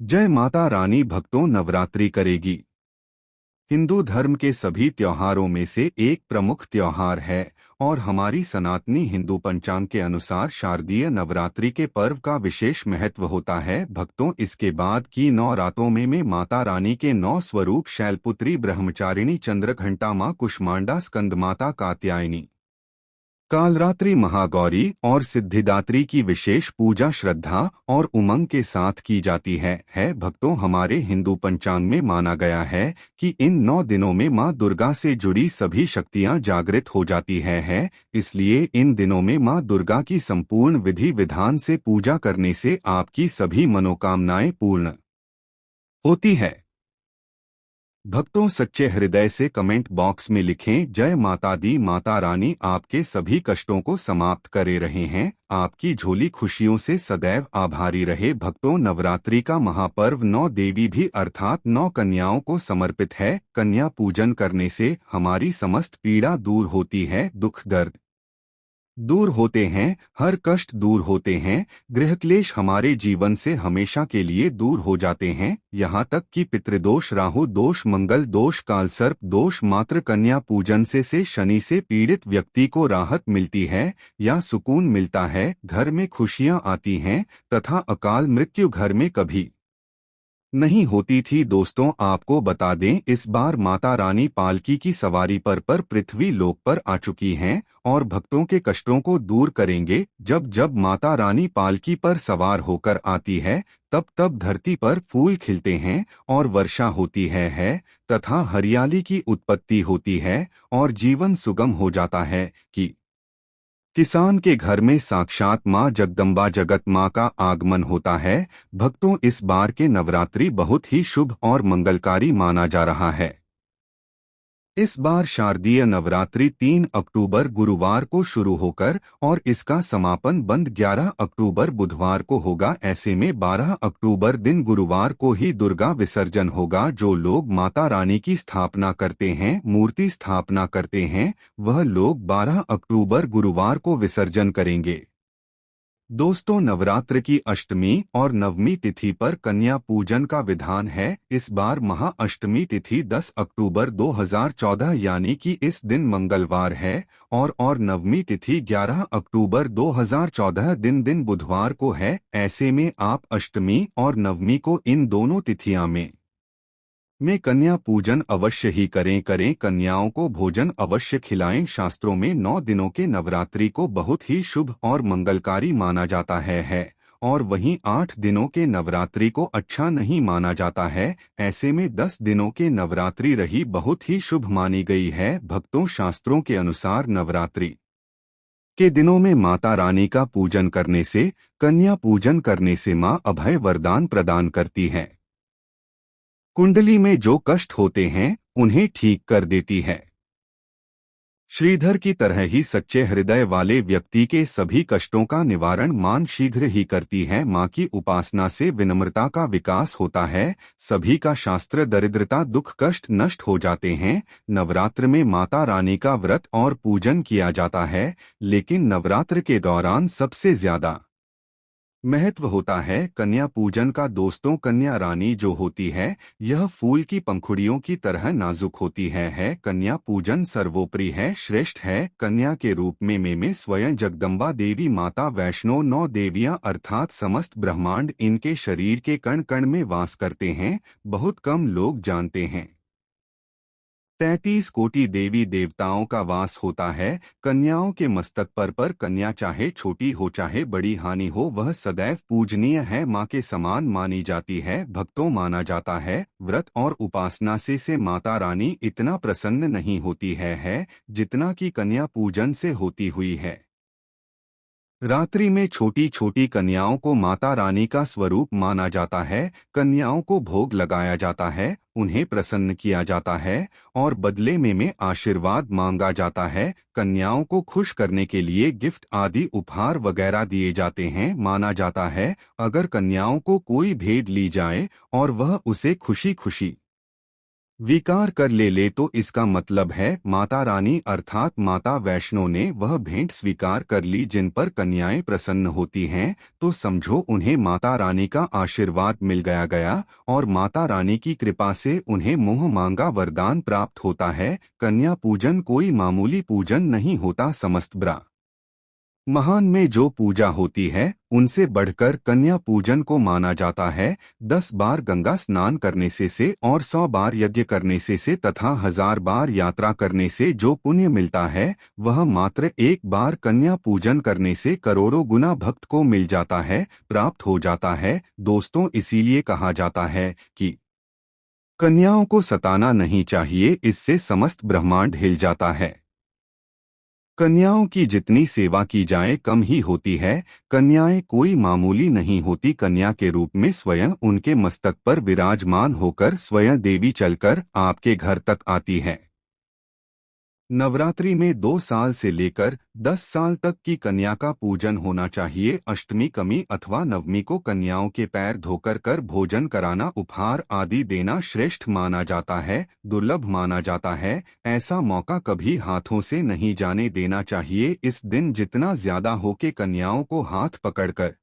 जय माता रानी भक्तों, नवरात्रि करेगी। हिंदू धर्म के सभी त्योहारों में से एक प्रमुख त्योहार है और हमारी सनातनी हिंदू पंचांग के अनुसार शारदीय नवरात्रि के पर्व का विशेष महत्व होता है। भक्तों, इसके बाद की 9 रातों में माता रानी के 9 स्वरूप शैलपुत्री, ब्रह्मचारिणी, चंद्रघंटा माँ, कुष्मांडा, स्कंदमाता, कात्यायनी, कालरात्रि, महागौरी और सिद्धिदात्री की विशेष पूजा श्रद्धा और उमंग के साथ की जाती है। भक्तों, हमारे हिंदू पंचांग में माना गया है कि इन 9 दिनों में मां दुर्गा से जुड़ी सभी शक्तियां जागृत हो जाती है। इसलिए इन दिनों में मां दुर्गा की संपूर्ण विधि विधान से पूजा करने से आपकी सभी मनोकामनाएं पूर्ण होती है। भक्तों, सच्चे हृदय से कमेंट बॉक्स में लिखें, जय माता दी। माता रानी आपके सभी कष्टों को समाप्त करे रहे हैं, आपकी झोली खुशियों से सदैव आभारी रहे। भक्तों, नवरात्रि का महापर्व 9 देवी भी अर्थात 9 कन्याओं को समर्पित है। कन्या पूजन करने से हमारी समस्त पीड़ा दूर होती है, दुख दर्द दूर होते हैं, हर कष्ट दूर होते हैं, गृह क्लेश हमारे जीवन से हमेशा के लिए दूर हो जाते हैं। यहाँ तक कि पितृदोष, राहु दोष, मंगल दोष, कालसर्प दोष, मात्र कन्या पूजन से शनि से पीड़ित व्यक्ति को राहत मिलती है या सुकून मिलता है, घर में खुशियाँ आती हैं तथा अकाल मृत्यु घर में कभी नहीं होती थी। दोस्तों, आपको बता दें, इस बार माता रानी पालकी की सवारी पर पृथ्वी लोक पर आ चुकी हैं और भक्तों के कष्टों को दूर करेंगे। जब जब माता रानी पालकी पर सवार होकर आती है, तब तब धरती पर फूल खिलते हैं और वर्षा होती है तथा हरियाली की उत्पत्ति होती है और जीवन सुगम हो जाता है कि किसान के घर में साक्षात मां जगदम्बा, जगत मां का आगमन होता है। भक्तों, इस बार के नवरात्रि बहुत ही शुभ और मंगलकारी माना जा रहा है। इस बार शारदीय नवरात्रि 3 अक्टूबर गुरुवार को शुरू होकर और इसका समापन बंद 11 अक्टूबर बुधवार को होगा। ऐसे में 12 अक्टूबर दिन गुरुवार को ही दुर्गा विसर्जन होगा। जो लोग माता रानी की स्थापना करते हैं, मूर्ति स्थापना करते हैं, वह लोग 12 अक्टूबर गुरुवार को विसर्जन करेंगे। दोस्तों, नवरात्र की अष्टमी और नवमी तिथि पर कन्या पूजन का विधान है। इस बार महाअष्टमी तिथि 10 अक्टूबर 2014 यानी कि इस दिन मंगलवार है और नवमी तिथि 11 अक्टूबर 2014 दिन बुधवार को है। ऐसे में आप अष्टमी और नवमी को इन दोनों तिथियां में कन्या पूजन अवश्य ही करें। कन्याओं को भोजन अवश्य खिलाएं। शास्त्रों में 9 दिनों के नवरात्रि को बहुत ही शुभ और मंगलकारी माना जाता है और वहीं 8 दिनों के नवरात्रि को अच्छा नहीं माना जाता है। ऐसे में 10 दिनों के नवरात्रि रही बहुत ही शुभ मानी गई है। भक्तों, शास्त्रों के अनुसार नवरात्रि के दिनों में माता रानी का पूजन करने से, कन्या पूजन करने से मां अभय वरदान प्रदान करती है। कुंडली में जो कष्ट होते हैं उन्हें ठीक कर देती है। श्रीधर की तरह ही सच्चे हृदय वाले व्यक्ति के सभी कष्टों का निवारण मां शीघ्र ही करती है। मां की उपासना से विनम्रता का विकास होता है। सभी का शास्त्र दरिद्रता, दुख, कष्ट नष्ट हो जाते हैं। नवरात्र में माता रानी का व्रत और पूजन किया जाता है, लेकिन नवरात्र के दौरान सबसे ज्यादा महत्व होता है कन्या पूजन का। दोस्तों, कन्या रानी जो होती है, यह फूल की पंखुड़ियों की तरह नाजुक होती है। कन्या पूजन सर्वोपरि है, श्रेष्ठ है। कन्या के रूप में स्वयं जगदम्बा देवी, माता वैष्णो, 9 देवियां अर्थात समस्त ब्रह्मांड इनके शरीर के कण कण में वास करते हैं। बहुत कम लोग जानते हैं 33 कोटि देवी देवताओं का वास होता है कन्याओं के मस्तक पर। कन्या चाहे छोटी हो चाहे बड़ी, हानि हो, वह सदैव पूजनीय है, मां के समान मानी जाती है। भक्तों, माना जाता है व्रत और उपासना से माता रानी इतना प्रसन्न नहीं होती है जितना कि कन्या पूजन से होती हुई है। रात्रि में छोटी छोटी कन्याओं को माता रानी का स्वरूप माना जाता है। कन्याओं को भोग लगाया जाता है, उन्हें प्रसन्न किया जाता है और बदले में आशीर्वाद मांगा जाता है। कन्याओं को खुश करने के लिए गिफ्ट आदि उपहार वगैरह दिए जाते हैं। माना जाता है अगर कन्याओं को कोई भेद ली जाए और वह उसे खुशी खुशी विकार कर ले तो इसका मतलब है माता रानी अर्थात माता वैष्णो ने वह भेंट स्वीकार कर ली जिन पर कन्याएं प्रसन्न होती हैं, तो समझो उन्हें माता रानी का आशीर्वाद मिल गया और माता रानी की कृपा से उन्हें मुंह मांगा वरदान प्राप्त होता है। कन्या पूजन कोई मामूली पूजन नहीं होता, समस्त ब्रा महान में जो पूजा होती है उनसे बढ़कर कन्या पूजन को माना जाता है। 10 बार गंगा स्नान करने से और 100 बार यज्ञ करने से तथा 1000 बार यात्रा करने से जो पुण्य मिलता है वह मात्र एक बार कन्या पूजन करने से करोड़ों गुना भक्त को मिल जाता है, प्राप्त हो जाता है। दोस्तों, इसीलिए कहा जाता है कि कन्याओं को सताना नहीं चाहिए, इससे समस्त ब्रह्मांड हिल जाता है। कन्याओं की जितनी सेवा की जाए कम ही होती है। कन्याएं कोई मामूली नहीं होती, कन्या के रूप में स्वयं उनके मस्तक पर विराजमान होकर स्वयं देवी चलकर आपके घर तक आती है। नवरात्रि में 2 साल से लेकर 10 साल तक की कन्या का पूजन होना चाहिए। अष्टमी, कमी अथवा नवमी को कन्याओं के पैर धोकर कर भोजन कराना, उपहार आदि देना श्रेष्ठ माना जाता है, दुर्लभ माना जाता है। ऐसा मौका कभी हाथों से नहीं जाने देना चाहिए। इस दिन जितना ज्यादा हो के कन्याओं को हाथ पकड़कर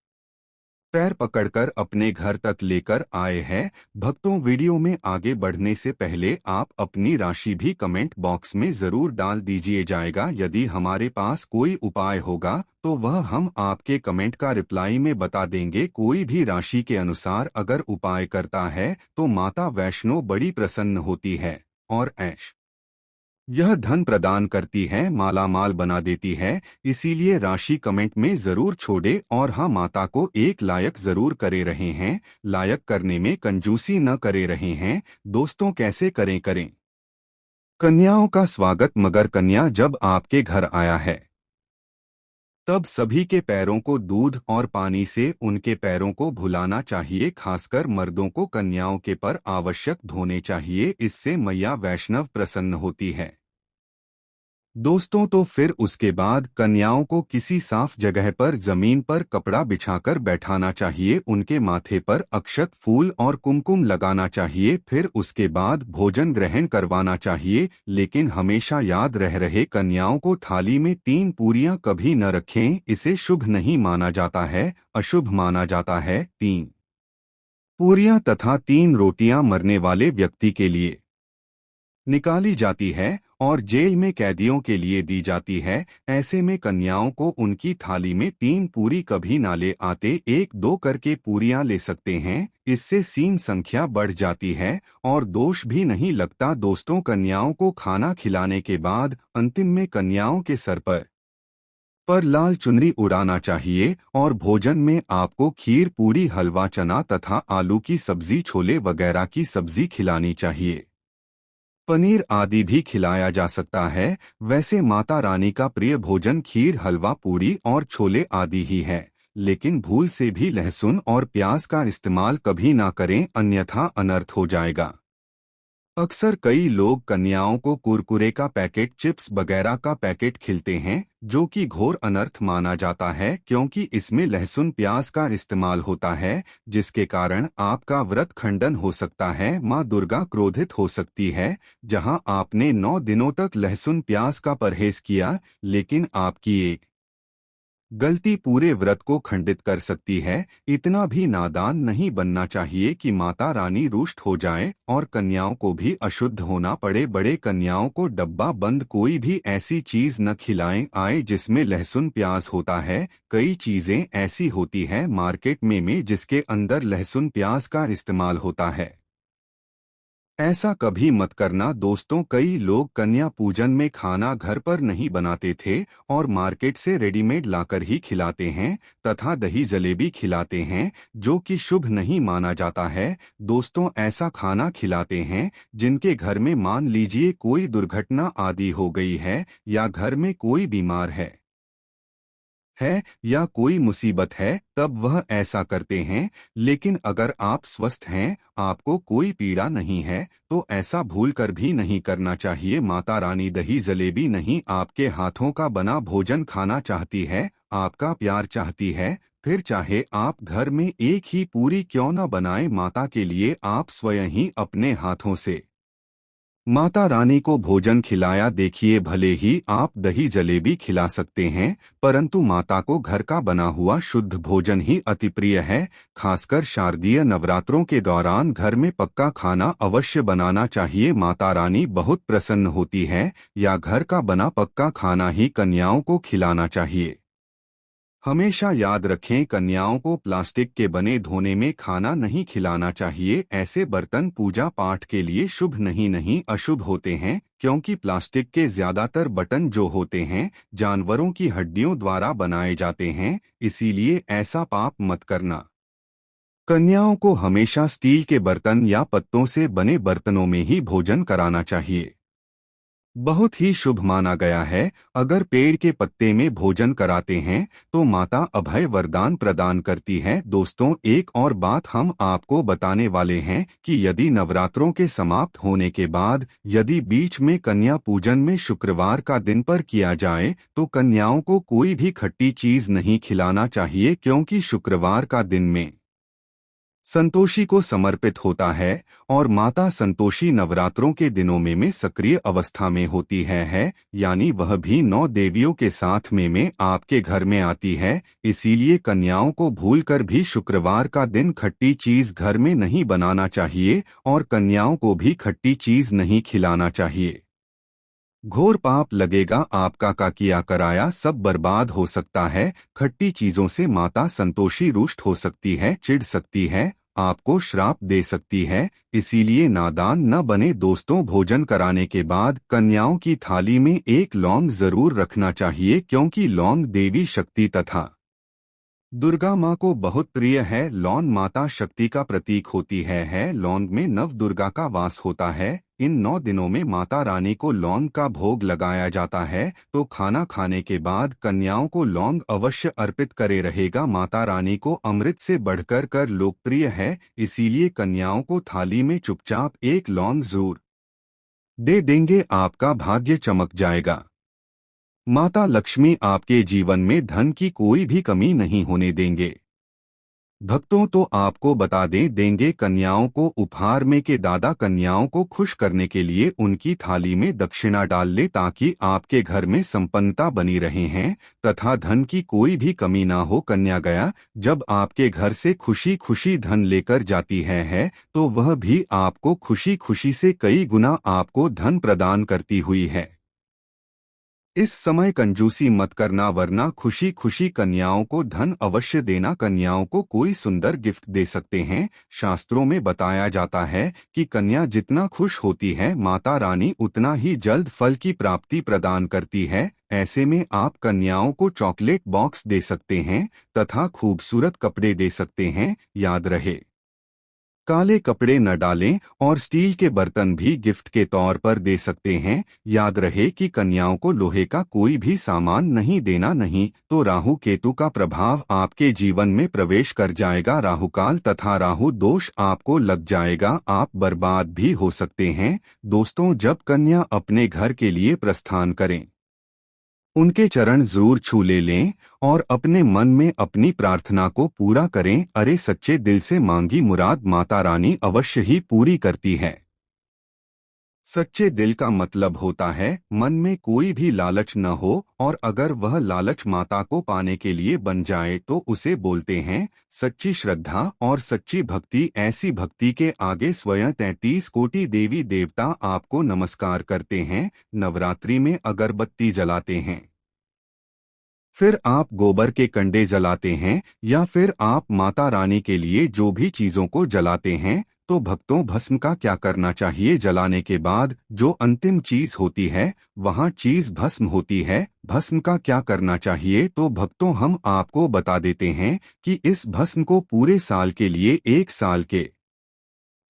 पैर पकड़कर अपने घर तक लेकर आए हैं। भक्तों, वीडियो में आगे बढ़ने से पहले आप अपनी राशि भी कमेंट बॉक्स में जरूर डाल दीजिए जाएगा। यदि हमारे पास कोई उपाय होगा तो वह हम आपके कमेंट का रिप्लाई में बता देंगे। कोई भी राशि के अनुसार अगर उपाय करता है तो माता वैष्णो बड़ी प्रसन्न होती है और ऐश यह धन प्रदान करती है, माला माल बना देती है। इसीलिए राशि कमेंट में जरूर छोड़े और हाँ, माता को एक लायक जरूर करे रहे हैं, लायक करने में कंजूसी न करे रहे हैं। दोस्तों, कैसे करें कन्याओं का स्वागत। मगर कन्या जब आपके घर आया है तब सभी के पैरों को दूध और पानी से उनके पैरों को धुलाना चाहिए। खासकर मर्दों को कन्याओं के पर आवश्यक धोने चाहिए, इससे मैया वैष्णव प्रसन्न होती है। दोस्तों, तो फिर उसके बाद कन्याओं को किसी साफ जगह पर जमीन पर कपड़ा बिछाकर बैठाना चाहिए, उनके माथे पर अक्षत, फूल और कुमकुम लगाना चाहिए। फिर उसके बाद भोजन ग्रहण करवाना चाहिए। लेकिन हमेशा याद रहे कन्याओं को थाली में 3 पूरियां कभी न रखें, इसे शुभ नहीं माना जाता है, अशुभ माना जाता है। 3 पूरियां तथा 3 रोटियां मरने वाले व्यक्ति के लिए निकाली जाती है और जेल में कैदियों के लिए दी जाती है। ऐसे में कन्याओं को उनकी थाली में 3 पूरी कभी ना ले आते, 1-2 करके पूरियां ले सकते हैं। इससे सीन संख्या बढ़ जाती है और दोष भी नहीं लगता। दोस्तों, कन्याओं को खाना खिलाने के बाद अंतिम में कन्याओं के सर पर लाल चुनरी उड़ाना चाहिए और भोजन में आपको खीर, पूरी, हलवा, चना तथा आलू की सब्जी, छोले वगैरह की सब्जी खिलानी चाहिए। पनीर आदि भी खिलाया जा सकता है। वैसे माता रानी का प्रिय भोजन खीर, हलवा, पूरी और छोले आदि ही है, लेकिन भूल से भी लहसुन और प्याज का इस्तेमाल कभी ना करें, अन्यथा अनर्थ हो जाएगा। अक्सर कई लोग कन्याओं को कुरकुरे का पैकेट, चिप्स वगैरह का पैकेट खिलते हैं, जो कि घोर अनर्थ माना जाता है, क्योंकि इसमें लहसुन प्याज का इस्तेमाल होता है, जिसके कारण आपका व्रत खंडन हो सकता है, मां दुर्गा क्रोधित हो सकती है। जहां आपने 9 दिनों तक लहसुन प्याज का परहेज किया, लेकिन आपकी एक गलती पूरे व्रत को खंडित कर सकती है। इतना भी नादान नहीं बनना चाहिए कि माता रानी रुष्ट हो जाए और कन्याओं को भी अशुद्ध होना पड़े। बड़े कन्याओं को डब्बा बंद कोई भी ऐसी चीज न खिलाएं आए जिसमें लहसुन प्याज होता है। कई चीजें ऐसी होती है मार्केट में जिसके अंदर लहसुन प्याज का इस्तेमाल होता है। ऐसा कभी मत करना दोस्तों। कई लोग कन्या पूजन में खाना घर पर नहीं बनाते थे और मार्केट से रेडीमेड लाकर ही खिलाते हैं तथा दही जलेबी खिलाते हैं, जो कि शुभ नहीं माना जाता है। दोस्तों, ऐसा खाना खिलाते हैं जिनके घर में मान लीजिए कोई दुर्घटना आदि हो गई है या घर में कोई बीमार है या कोई मुसीबत है, तब वह ऐसा करते हैं। लेकिन अगर आप स्वस्थ हैं, आपको कोई पीड़ा नहीं है, तो ऐसा भूल कर भी नहीं करना चाहिए। माता रानी दही जलेबी नहीं, आपके हाथों का बना भोजन खाना चाहती है, आपका प्यार चाहती है। फिर चाहे आप घर में एक ही पूरी क्यों न बनाएं, माता के लिए आप स्वयं ही अपने हाथों से माता रानी को भोजन खिलाया देखिए, भले ही आप दही जलेबी खिला सकते हैं, परंतु माता को घर का बना हुआ शुद्ध भोजन ही अति प्रिय है। खासकर शारदीय नवरात्रों के दौरान घर में पक्का खाना अवश्य बनाना चाहिए। माता रानी बहुत प्रसन्न होती है, या घर का बना पक्का खाना ही कन्याओं को खिलाना चाहिए। हमेशा याद रखें, कन्याओं को प्लास्टिक के बने धोने में खाना नहीं खिलाना चाहिए। ऐसे बर्तन पूजा पाठ के लिए शुभ नहीं अशुभ होते हैं, क्योंकि प्लास्टिक के ज्यादातर बटन जो होते हैं जानवरों की हड्डियों द्वारा बनाए जाते हैं, इसीलिए ऐसा पाप मत करना। कन्याओं को हमेशा स्टील के बर्तन या पत्तों से बने बर्तनों में ही भोजन कराना चाहिए। बहुत ही शुभ माना गया है। अगर पेड़ के पत्ते में भोजन कराते हैं तो माता अभय वरदान प्रदान करती है। दोस्तों, एक और बात हम आपको बताने वाले हैं कि यदि नवरात्रों के समाप्त होने के बाद यदि बीच में कन्या पूजन में शुक्रवार का दिन पर किया जाए तो कन्याओं को कोई भी खट्टी चीज नहीं खिलाना चाहिए, क्योंकि शुक्रवार का दिन में संतोषी को समर्पित होता है और माता संतोषी नवरात्रों के दिनों में सक्रिय अवस्था में होती है, यानी वह भी 9 देवियों के साथ में आपके घर में आती है। इसीलिए कन्याओं को भूलकर भी शुक्रवार का दिन खट्टी चीज घर में नहीं बनाना चाहिए और कन्याओं को भी खट्टी चीज नहीं खिलाना चाहिए। घोर पाप लगेगा आपका, का किया कराया सब बर्बाद हो सकता है। खट्टी चीजों से माता संतोषी रुष्ट हो सकती है, चिढ़ सकती है, आपको श्राप दे सकती है। इसीलिए नादान न बने। दोस्तों, भोजन कराने के बाद कन्याओं की थाली में एक लौंग जरूर रखना चाहिए, क्योंकि लौंग देवी शक्ति तथा दुर्गा माँ को बहुत प्रिय है। लौंग माता शक्ति का प्रतीक होती है। लौंग में नव दुर्गा का वास होता है। इन 9 दिनों में माता रानी को लौंग का भोग लगाया जाता है, तो खाना खाने के बाद कन्याओं को लौंग अवश्य अर्पित करे रहेगा। माता रानी को अमृत से बढ़कर कर लोकप्रिय है, इसीलिए कन्याओं को थाली में चुपचाप एक लौंग जरूर दे देंगे, आपका भाग्य चमक जाएगा। माता लक्ष्मी आपके जीवन में धन की कोई भी कमी नहीं होने देंगे। भक्तों, तो आपको बता देंगे कन्याओं को उपहार में के दादा कन्याओं को खुश करने के लिए उनकी थाली में दक्षिणा डाल ले, ताकि आपके घर में संपन्नता बनी रहे हैं तथा धन की कोई भी कमी ना हो। कन्या गया जब आपके घर से खुशी खुशी धन लेकर जाती है तो वह भी आपको खुशी खुशी से कई गुना आपको धन प्रदान करती हुई है। इस समय कंजूसी मत करना, वरना खुशी खुशी कन्याओं को धन अवश्य देना। कन्याओं को कोई सुंदर गिफ्ट दे सकते हैं। शास्त्रों में बताया जाता है कि कन्या जितना खुश होती है माता रानी उतना ही जल्द फल की प्राप्ति प्रदान करती है। ऐसे में आप कन्याओं को चॉकलेट बॉक्स दे सकते हैं तथा खूबसूरत कपड़े दे सकते हैं। याद रहे, काले कपड़े न डालें और स्टील के बर्तन भी गिफ्ट के तौर पर दे सकते हैं। याद रहे कि कन्याओं को लोहे का कोई भी सामान नहीं देना, नहीं तो राहु केतु का प्रभाव आपके जीवन में प्रवेश कर जाएगा। राहुकाल तथा राहु दोष आपको लग जाएगा, आप बर्बाद भी हो सकते हैं। दोस्तों, जब कन्या अपने घर के लिए प्रस्थान करें उनके चरण जरूर छू लें और अपने मन में अपनी प्रार्थना को पूरा करें। अरे सच्चे दिल से मांगी मुराद माता रानी अवश्य ही पूरी करती है। सच्चे दिल का मतलब होता है मन में कोई भी लालच न हो, और अगर वह लालच माता को पाने के लिए बन जाए तो उसे बोलते हैं सच्ची श्रद्धा और सच्ची भक्ति। ऐसी भक्ति के आगे स्वयं 33 कोटि देवी देवता आपको नमस्कार करते हैं। नवरात्रि में अगरबत्ती जलाते हैं, फिर आप गोबर के कंडे जलाते हैं, या फिर आप माता रानी के लिए जो भी चीजों को जलाते हैं, तो भक्तों, भस्म का क्या करना चाहिए? जलाने के बाद जो अंतिम चीज होती है वहाँ चीज भस्म होती है। भस्म का क्या करना चाहिए? तो भक्तों, हम आपको बता देते हैं कि इस भस्म को पूरे साल के लिए 1 साल के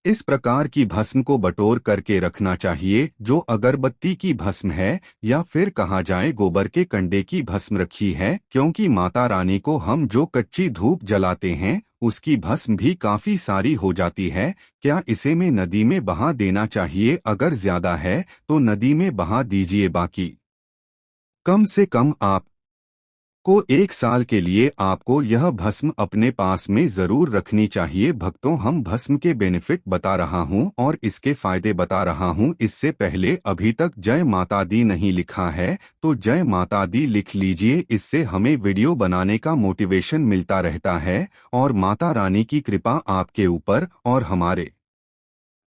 इस प्रकार की भस्म को बटोर करके रखना चाहिए, जो अगरबत्ती की भस्म है या फिर कहा जाए गोबर के कंडे की भस्म रखी है, क्योंकि माता रानी को हम जो कच्ची धूप जलाते हैं उसकी भस्म भी काफी सारी हो जाती है। क्या इसे में नदी में बहा देना चाहिए? अगर ज्यादा है तो नदी में बहा दीजिए, बाकी कम से कम आप को 1 साल के लिए आपको यह भस्म अपने पास में जरूर रखनी चाहिए। भक्तों, हम भस्म के बेनिफिट बता रहा हूं और इसके फायदे बता रहा हूं। इससे पहले अभी तक जय माता दी नहीं लिखा है तो जय माता दी लिख लीजिए। इससे हमें वीडियो बनाने का मोटिवेशन मिलता रहता है और माता रानी की कृपा आपके ऊपर और हमारे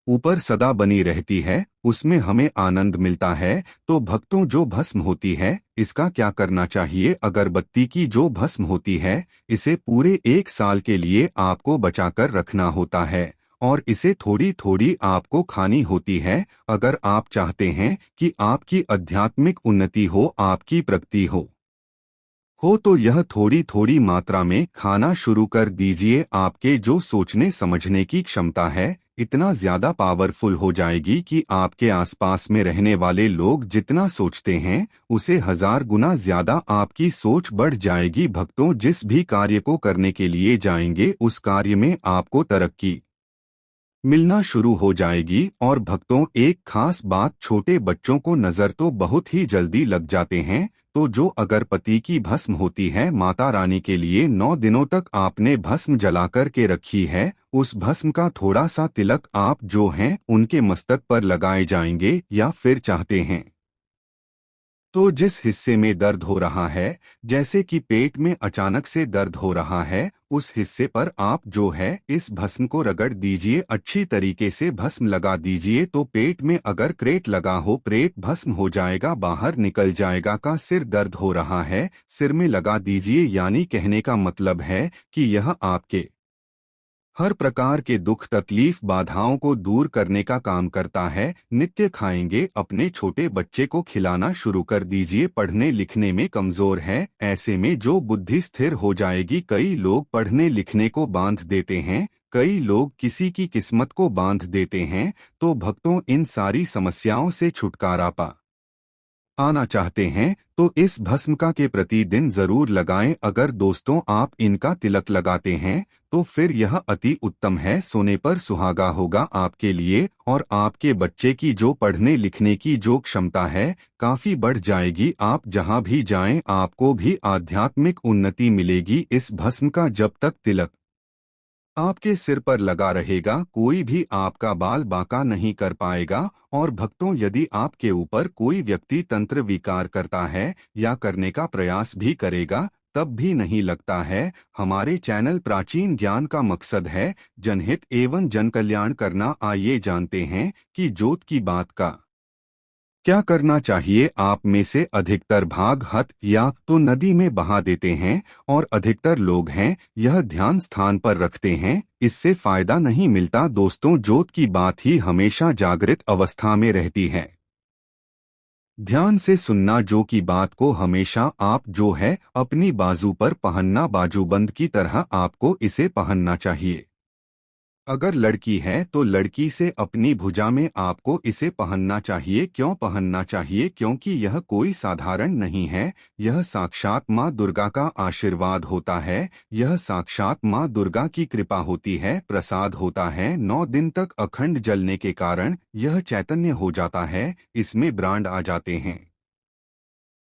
ऊपर सदा बनी रहती है, उसमें हमें आनंद मिलता है। तो भक्तों, जो भस्म होती है इसका क्या करना चाहिए? अगरबत्ती की जो भस्म होती है इसे पूरे 1 साल के लिए आपको बचाकर रखना होता है और इसे थोड़ी थोड़ी आपको खानी होती है। अगर आप चाहते हैं कि आपकी आध्यात्मिक उन्नति हो, आपकी प्रगति हो तो यह थोड़ी थोड़ी मात्रा में खाना शुरू कर दीजिए। आपके जो सोचने समझने की क्षमता है इतना ज्यादा पावरफुल हो जाएगी कि आपके आसपास में रहने वाले लोग जितना सोचते हैं उसे 1000 गुना ज्यादा आपकी सोच बढ़ जाएगी। भक्तों, जिस भी कार्य को करने के लिए जाएंगे उस कार्य में आपको तरक्की मिलना शुरू हो जाएगी। और भक्तों, एक खास बात, छोटे बच्चों को नजर तो बहुत ही जल्दी लग जाते हैं। तो जो अगरबत्ती की भस्म होती है माता रानी के लिए 9 दिनों तक आपने भस्म जलाकर के रखी है, उस भस्म का थोड़ा सा तिलक आप जो हैं उनके मस्तक पर लगाए जाएंगे। या फिर चाहते हैं तो जिस हिस्से में दर्द हो रहा है, जैसे कि पेट में अचानक से दर्द हो रहा है, उस हिस्से पर आप जो है इस भस्म को रगड़ दीजिए। अच्छी तरीके से भस्म लगा दीजिए। तो पेट में अगर क्रेट लगा हो, पेट भस्म हो जाएगा, बाहर निकल जाएगा। का सिर दर्द हो रहा है, सिर में लगा दीजिए। यानी कहने का मतलब है कि यह आपके हर प्रकार के दुख तकलीफ बाधाओं को दूर करने का काम करता है। नित्य खाएंगे। अपने छोटे बच्चे को खिलाना शुरू कर दीजिए। पढ़ने लिखने में कमजोर है, ऐसे में जो बुद्धि स्थिर हो जाएगी। कई लोग पढ़ने लिखने को बांध देते हैं, कई लोग किसी की किस्मत को बांध देते हैं। तो भक्तों, इन सारी समस्याओं से छुटकारा आना चाहते हैं तो इस भस्म का के प्रतिदिन जरूर लगाएं। अगर दोस्तों आप इनका तिलक लगाते हैं तो फिर यह अति उत्तम है। सोने पर सुहागा होगा आपके लिए और आपके बच्चे की जो पढ़ने लिखने की जो क्षमता है काफी बढ़ जाएगी। आप जहां भी जाएं आपको भी आध्यात्मिक उन्नति मिलेगी। इस भस्म का जब तक तिलक आपके सिर पर लगा रहेगा कोई भी आपका बाल बांका नहीं कर पाएगा। और भक्तों, यदि आपके ऊपर कोई व्यक्ति तंत्र विकार करता है या करने का प्रयास भी करेगा तब भी नहीं लगता है। हमारे चैनल प्राचीन ज्ञान का मकसद है जनहित एवं जन कल्याण करना। आइए जानते हैं कि ज्योत की बात का क्या करना चाहिए। आप में से अधिकतर भाग हत या तो नदी में बहा देते हैं और अधिकतर लोग हैं यह ध्यान स्थान पर रखते हैं, इससे फायदा नहीं मिलता। दोस्तों, ज्योत की बात ही हमेशा जागृत अवस्था में रहती है। ध्यान से सुनना। जो की बात को हमेशा आप जो है अपनी बाजू पर पहनना, बाजूबंद की तरह आपको इसे पहनना चाहिए। अगर लड़की है तो लड़की से अपनी भुजा में आपको इसे पहनना चाहिए। क्यों पहनना चाहिए? क्योंकि यह कोई साधारण नहीं है, यह साक्षात माँ दुर्गा का आशीर्वाद होता है, यह साक्षात माँ दुर्गा की कृपा होती है, प्रसाद होता है। 9 दिन तक अखंड जलने के कारण यह चैतन्य हो जाता है, इसमें ब्रांड आ जाते हैं।